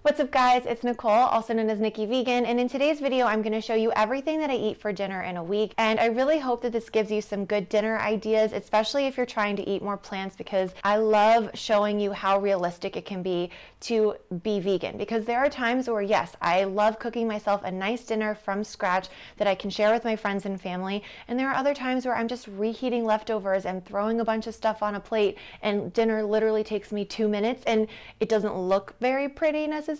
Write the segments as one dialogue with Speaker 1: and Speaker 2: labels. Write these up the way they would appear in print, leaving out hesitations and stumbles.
Speaker 1: What's up guys, it's Nicole, also known as Nikki Vegan, and in today's video I'm going to show you everything that I eat for dinner in a week, and I really hope that this gives you some good dinner ideas, especially if you're trying to eat more plants, because I love showing you how realistic it can be to be vegan, because there are times where yes, I love cooking myself a nice dinner from scratch that I can share with my friends and family, and there are other times where I'm just reheating leftovers and throwing a bunch of stuff on a plate, and dinner literally takes me 2 minutes and it doesn't look very pretty necessarily,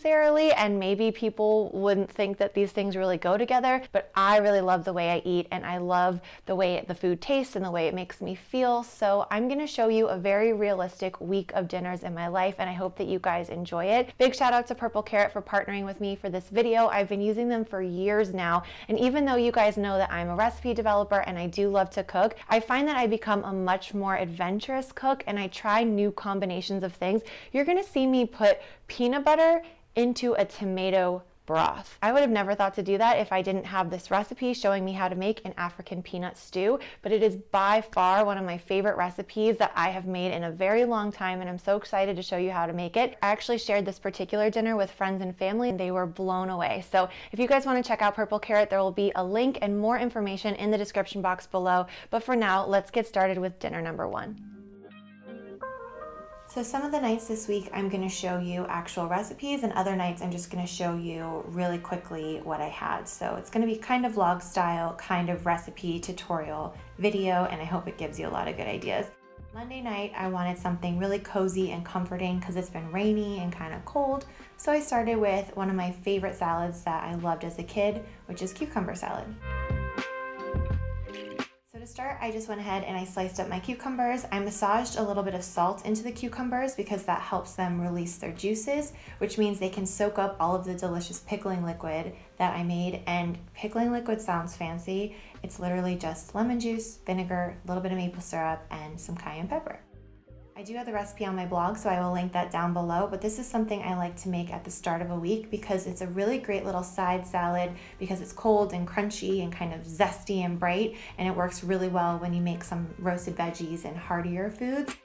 Speaker 1: and maybe people wouldn't think that these things really go together, but I really love the way I eat and I love the way the food tastes and the way it makes me feel. So I'm going to show you a very realistic week of dinners in my life, and I hope that you guys enjoy it. Big shout out to Purple Carrot for partnering with me for this video. I've been using them for years now, and even though you guys know that I'm a recipe developer and I do love to cook, I find that I become a much more adventurous cook and I try new combinations of things. You're going to see me put peanut butter into a tomato broth. I would have never thought to do that if I didn't have this recipe showing me how to make an African peanut stew, but it is by far one of my favorite recipes that I have made in a very long time, and I'm so excited to show you how to make it. I actually shared this particular dinner with friends and family and they were blown away. So if you guys want to check out Purple Carrot, there will be a link and more information in the description box below. But for now, let's get started with dinner number one. So some of the nights this week I'm going to show you actual recipes, and other nights I'm just going to show you really quickly what I had. So it's going to be kind of vlog style, kind of recipe tutorial video, and I hope it gives you a lot of good ideas. Monday night I wanted something really cozy and comforting because it's been rainy and kind of cold, so I started with one of my favorite salads that I loved as a kid, which is cucumber salad. To start, I just went ahead and I sliced up my cucumbers. I massaged a little bit of salt into the cucumbers because that helps them release their juices, which means they can soak up all of the delicious pickling liquid that I made. And pickling liquid sounds fancy. It's literally just lemon juice, vinegar, a little bit of maple syrup, and some cayenne pepper. I do have the recipe on my blog, so I will link that down below, but this is something I like to make at the start of a week because it's a really great little side salad because it's cold and crunchy and kind of zesty and bright, and it works really well when you make some roasted veggies and heartier foods.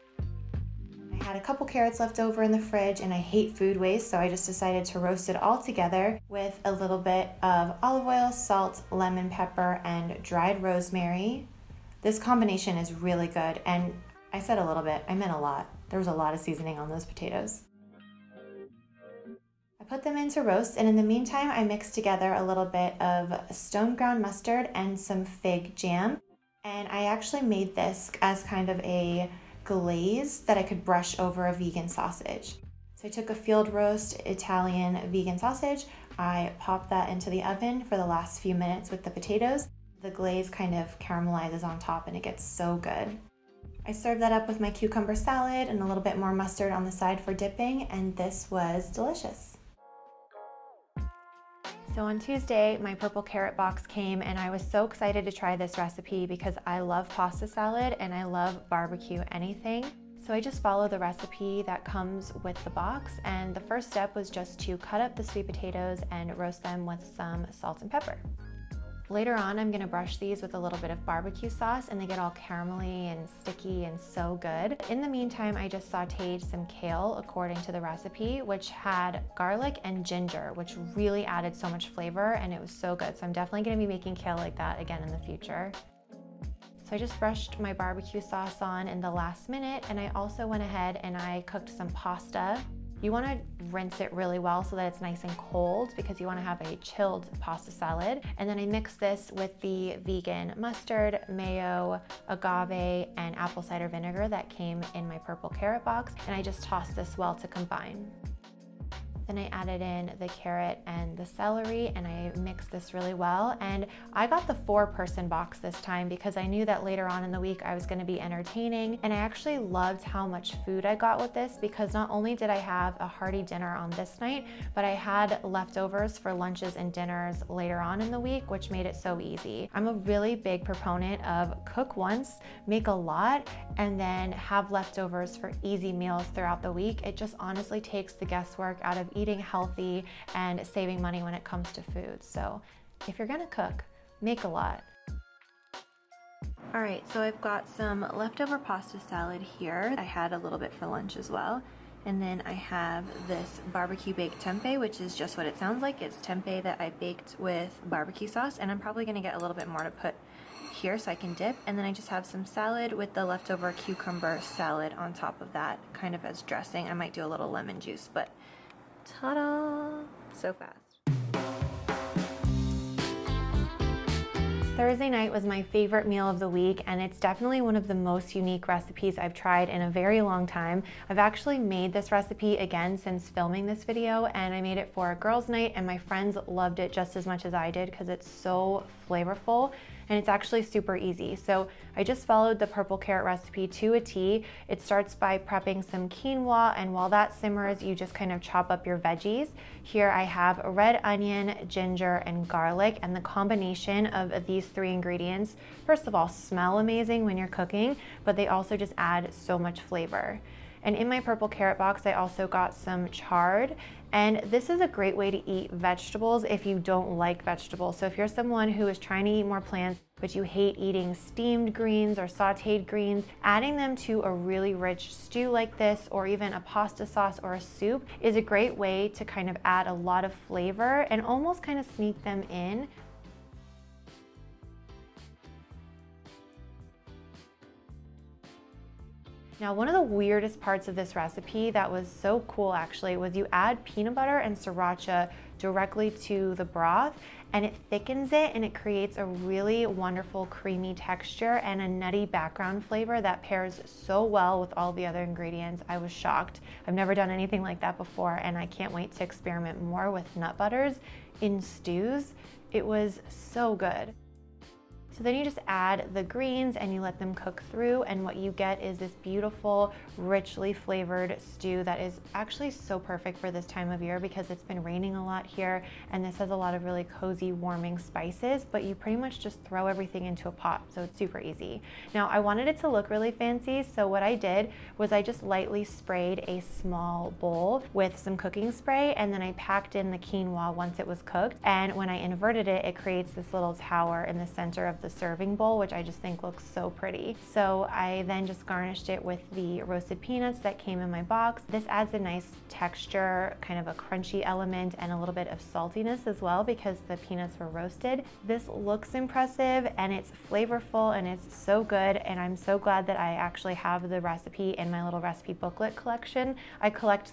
Speaker 1: I had a couple carrots left over in the fridge, and I hate food waste, so I just decided to roast it all together with a little bit of olive oil, salt, lemon pepper, and dried rosemary. This combination is really good, and I said a little bit, I meant a lot. There was a lot of seasoning on those potatoes. I put them in to roast, and in the meantime, I mixed together a little bit of stone ground mustard and some fig jam. And I actually made this as kind of a glaze that I could brush over a vegan sausage. So I took a field roast Italian vegan sausage, I popped that into the oven for the last few minutes with the potatoes. The glaze kind of caramelizes on top and it gets so good. I served that up with my cucumber salad and a little bit more mustard on the side for dipping, and this was delicious. So on Tuesday, my Purple Carrot box came, and I was so excited to try this recipe because I love pasta salad and I love barbecue anything. So I just followed the recipe that comes with the box, and the first step was just to cut up the sweet potatoes and roast them with some salt and pepper. Later on, I'm gonna brush these with a little bit of barbecue sauce, and they get all caramelly and sticky and so good. In the meantime, I just sauteed some kale according to the recipe, which had garlic and ginger, which really added so much flavor, and it was so good. So I'm definitely gonna be making kale like that again in the future. So I just brushed my barbecue sauce on in the last minute, and I also went ahead and I cooked some pasta. You want to rinse it really well so that it's nice and cold because you want to have a chilled pasta salad. And then I mixed this with the vegan mustard, mayo, agave, and apple cider vinegar that came in my Purple Carrot box, and I just tossed this well to combine. Then I added in the carrot and the celery, and I mixed this really well. And I got the 4-person box this time because I knew that later on in the week I was going to be entertaining, and I actually loved how much food I got with this because not only did I have a hearty dinner on this night, but I had leftovers for lunches and dinners later on in the week, which made it so easy. I'm a really big proponent of cook once, make a lot, and then have leftovers for easy meals throughout the week. It just honestly takes the guesswork out of eating healthy and saving money when it comes to food. So if you're gonna cook, make a lot. All right, so I've got some leftover pasta salad here. I had a little bit for lunch as well. And then I have this barbecue baked tempeh, which is just what it sounds like. It's tempeh that I baked with barbecue sauce, and I'm probably gonna get a little bit more to put here so I can dip. And then I just have some salad with the leftover cucumber salad on top of that, kind of as dressing. I might do a little lemon juice, but ta-da! So fast. Thursday night was my favorite meal of the week, and it's definitely one of the most unique recipes I've tried in a very long time. I've actually made this recipe again since filming this video, and I made it for a girls' night, and my friends loved it just as much as I did because it's so flavorful. And it's actually super easy. So I just followed the purple carrot recipe to a T. It starts by prepping some quinoa, and while that simmers, you just kind of chop up your veggies. Here I have red onion, ginger, and garlic, and the combination of these three ingredients, first of all, smell amazing when you're cooking, but they also just add so much flavor. And in my purple carrot box, I also got some chard. And this is a great way to eat vegetables if you don't like vegetables. So if you're someone who is trying to eat more plants, but you hate eating steamed greens or sauteed greens, adding them to a really rich stew like this, or even a pasta sauce or a soup, is a great way to kind of add a lot of flavor and almost kind of sneak them in. Now, one of the weirdest parts of this recipe that was so cool actually was you add peanut butter and sriracha directly to the broth, and it thickens it and it creates a really wonderful creamy texture and a nutty background flavor that pairs so well with all the other ingredients. I was shocked. I've never done anything like that before, and I can't wait to experiment more with nut butters in stews. It was so good. So then you just add the greens and you let them cook through, and what you get is this beautiful, richly flavored stew that is actually so perfect for this time of year because it's been raining a lot here, and this has a lot of really cozy, warming spices, but you pretty much just throw everything into a pot, so it's super easy. Now, I wanted it to look really fancy, so what I did was I just lightly sprayed a small bowl with some cooking spray, and then I packed in the quinoa once it was cooked, and when I inverted it, it creates this little tower in the center of the serving bowl, which I just think looks so pretty. So I then just garnished it with the roasted peanuts that came in my box. This adds a nice texture, kind of a crunchy element, and a little bit of saltiness as well because the peanuts were roasted. This looks impressive and it's flavorful and it's so good, and I'm so glad that I actually have the recipe in my little recipe booklet collection. I collect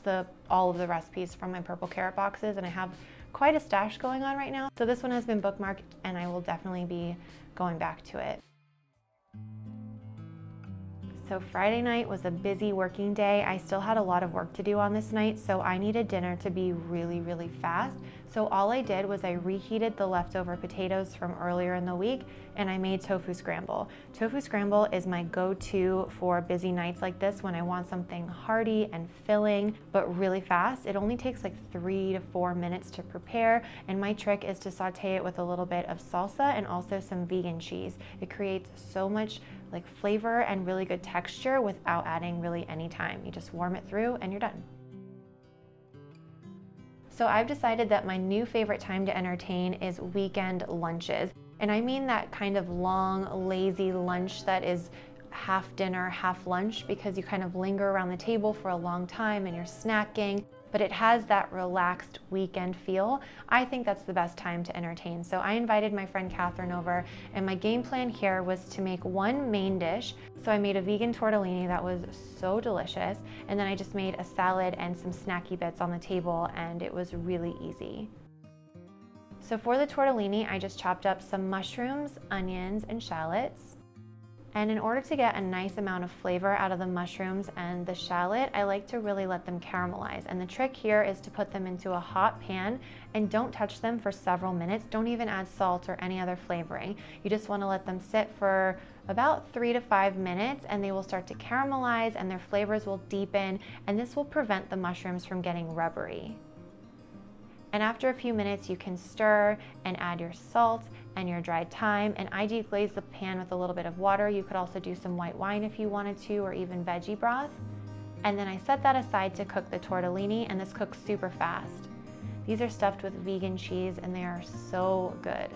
Speaker 1: all of the recipes from my purple carrot boxes, and I have quite a stash going on right now. So this one has been bookmarked and I will definitely be going back to it. So Friday night was a busy working day. I still had a lot of work to do on this night, so I needed dinner to be really, really fast. So all I did was I reheated the leftover potatoes from earlier in the week, and I made tofu scramble. Tofu scramble is my go-to for busy nights like this when I want something hearty and filling, but really fast. It only takes like 3 to 4 minutes to prepare, and my trick is to saute it with a little bit of salsa and also some vegan cheese. It creates so much like flavor and really good texture without adding really any time. You just warm it through and you're done. So I've decided that my new favorite time to entertain is weekend lunches. And I mean that kind of long, lazy lunch that is half dinner, half lunch, because you kind of linger around the table for a long time and you're snacking, but it has that relaxed weekend feel. I think that's the best time to entertain. So I invited my friend Catherine over, and my game plan here was to make one main dish. So I made a vegan tortellini that was so delicious, and then I just made a salad and some snacky bits on the table, and it was really easy. So for the tortellini, I just chopped up some mushrooms, onions, and shallots. And in order to get a nice amount of flavor out of the mushrooms and the shallot, I like to really let them caramelize. And the trick here is to put them into a hot pan and don't touch them for several minutes. Don't even add salt or any other flavoring. You just want to let them sit for about 3 to 5 minutes, and they will start to caramelize and their flavors will deepen, and this will prevent the mushrooms from getting rubbery. And after a few minutes, you can stir and add your salt and your dried thyme, and I deglaze the pan with a little bit of water. You could also do some white wine if you wanted to, or even veggie broth. And then I set that aside to cook the tortellini, and this cooks super fast. These are stuffed with vegan cheese and they are so good.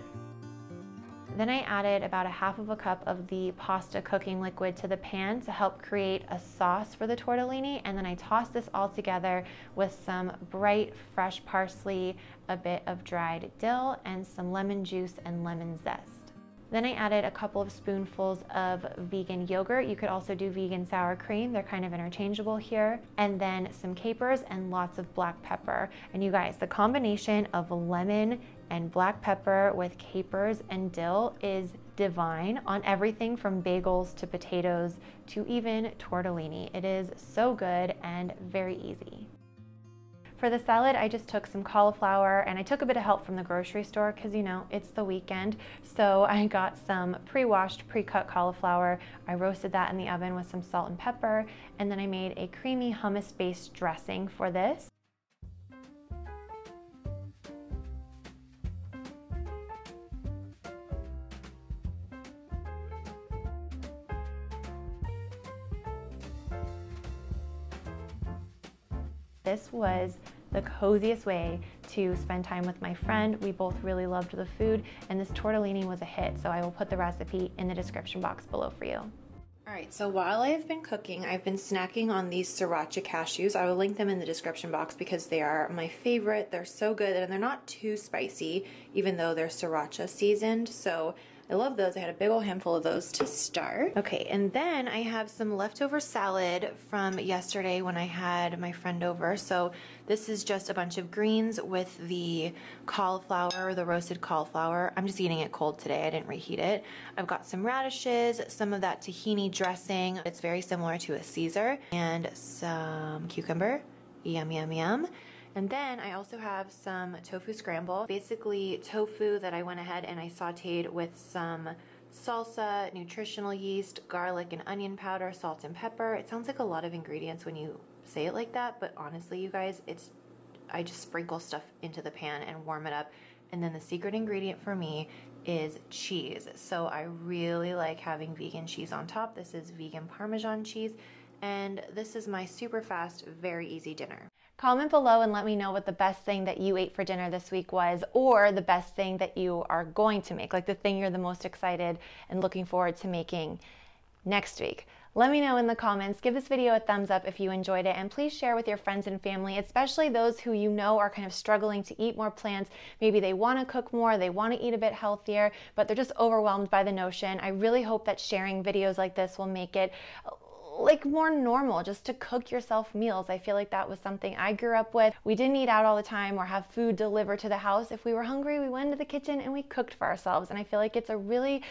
Speaker 1: Then I added about 1/2 cup of the pasta cooking liquid to the pan to help create a sauce for the tortellini, and then I tossed this all together with some bright fresh parsley, a bit of dried dill, and some lemon juice and lemon zest. Then I added a couple of spoonfuls of vegan yogurt. You could also do vegan sour cream. They're kind of interchangeable here. And then some capers and lots of black pepper. And you guys, the combination of lemon and black pepper with capers and dill is divine on everything from bagels to potatoes to even tortellini. It is so good and very easy. For the salad, I just took some cauliflower and I took a bit of help from the grocery store because, you know, it's the weekend. So I got some pre-washed, pre-cut cauliflower. I roasted that in the oven with some salt and pepper, and then I made a creamy hummus-based dressing for this. This was the coziest way to spend time with my friend. We both really loved the food, and this tortellini was a hit, so I will put the recipe in the description box below for you. All right, so while I've been cooking, I've been snacking on these sriracha cashews. I will link them in the description box because they are my favorite. They're so good, and they're not too spicy, even though they're sriracha seasoned, so I love those. I had a big old handful of those to start. Okay, and then I have some leftover salad from yesterday when I had my friend over. So this is just a bunch of greens with the cauliflower, the roasted cauliflower. I'm just eating it cold today. I didn't reheat it. I've got some radishes, some of that tahini dressing. It's very similar to a Caesar, and some cucumber. Yum, yum, yum. And then I also have some tofu scramble, basically tofu that I went ahead and I sauteed with some salsa, nutritional yeast, garlic and onion powder, salt and pepper. It sounds like a lot of ingredients when you say it like that, but honestly, you guys, I just sprinkle stuff into the pan and warm it up. And then the secret ingredient for me is cheese. So I really like having vegan cheese on top. This is vegan Parmesan cheese, and this is my super fast, very easy dinner. Comment below and let me know what the best thing that you ate for dinner this week was, or the best thing that you are going to make, like the thing you're the most excited and looking forward to making next week. Let me know in the comments. Give this video a thumbs up if you enjoyed it, and please share with your friends and family, especially those who you know are kind of struggling to eat more plants. Maybe they want to cook more, they want to eat a bit healthier, but they're just overwhelmed by the notion. I really hope that sharing videos like this will make it like more normal just to cook yourself meals. I feel like that was something I grew up with. We didn't eat out all the time or have food delivered to the house. If we were hungry, we went into the kitchen and we cooked for ourselves. And I feel like it's a really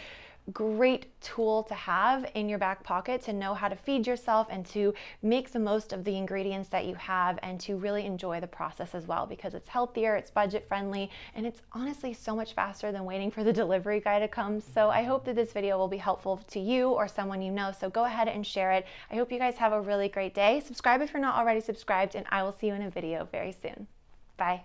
Speaker 1: great tool to have in your back pocket to know how to feed yourself and to make the most of the ingredients that you have and to really enjoy the process as well, because it's healthier, it's budget friendly, and it's honestly so much faster than waiting for the delivery guy to come. So I hope that this video will be helpful to you or someone you know, so go ahead and share it. I hope you guys have a really great day. Subscribe if you're not already subscribed, and I will see you in a video very soon. Bye.